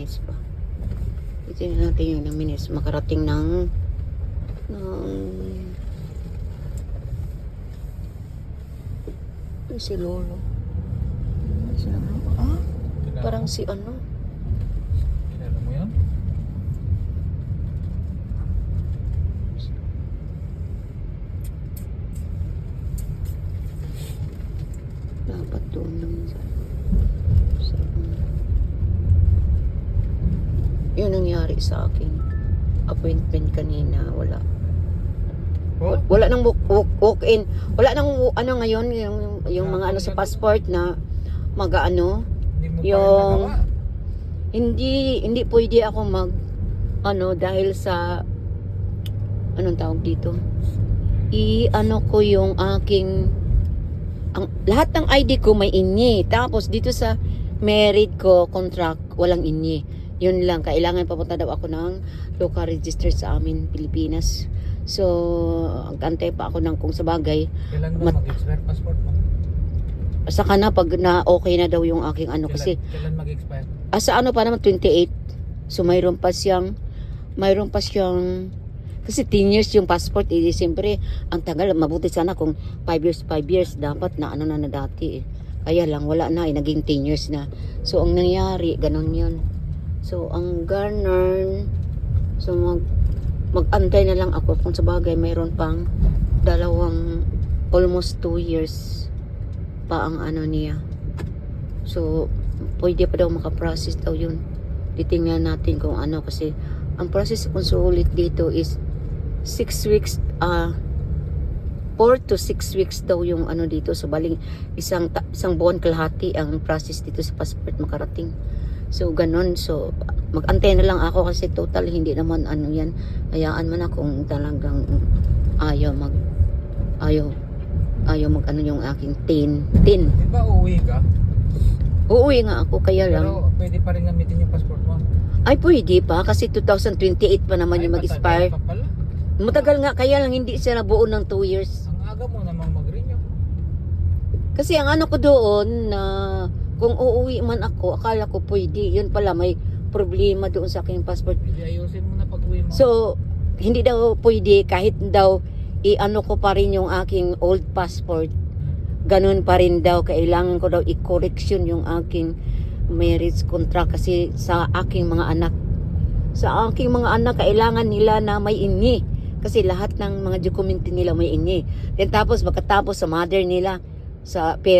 minutes pa. Tingnan natin yung ilang minutes makarating ng si Lolo. Parang si ano? Kilala mo yan? Dapat doon lang sa yun nangyari sa akin. Appointment kanina, wala. Wala nang walk-in. Wala nang ano ngayon, yung mga ano sa passport na mag-ano, yung hindi pwede ako mag ano dahil sa anong tawag dito. I-ano ko yung aking lahat ng ID ko may inye. Tapos dito sa married ko contract walang inye. Yun lang, kailangan papunta daw ako ng local register sa amin, Pilipinas. So, antay pa ako ng kung sa bagay. Kailan mo mag-expire passport mo? Saka na pag na okay na daw yung aking ano kasi. Kailan mag-expire? Sa ano pa naman 28. So mayroon pa siyang kasi 10 years yung passport siyempre ang tagal, mabuti sana kung 5 years dapat na ano na dati eh. Kaya lang wala na naging 10 years na. So ang nangyari ganun yun. So ang garner so mag-antay na lang ako kung sa bagay mayroon pang almost 2 years pa ang ano niya. So pwede pa daw makaprocess daw yun. Titingnan natin kung ano kasi ang process consulate dito is 6 weeks 4 to 6 weeks daw yung ano dito. So baling isang buwan kalahati ang process dito sa passport makarating. So ganun. So mag-antay na lang ako kasi total hindi naman ano yan. Hayaan man akong talagang ayaw mag ano yung aking tin. Di ba uuwi ka? Uuwi nga ako kaya lang. Pero pwede pa rin gamitin yung passport mo? Ay pwede pa kasi 2028 pa naman yung mag-expire. Matagal nga kaya lang hindi siya nabuo ng 2 years. Ang aga mo namang mag-renew. Kasi ang ano ko doon na kung uuwi man ako, akala ko pwede. Yun pala may problema doon sa aking passport. Pwede ayusin mo na pag-uwi mo. So, hindi daw pwede kahit daw i-ano ko pa rin yung aking old passport. Ganun pa rin daw. Kailangan ko daw i-correction yung aking marriage contract kasi sa aking mga anak. Sa aking mga anak, kailangan nila na may ini. Kasi lahat ng mga dokumento nila may ini. Then tapos, makatapos sa mother nila, sa parents.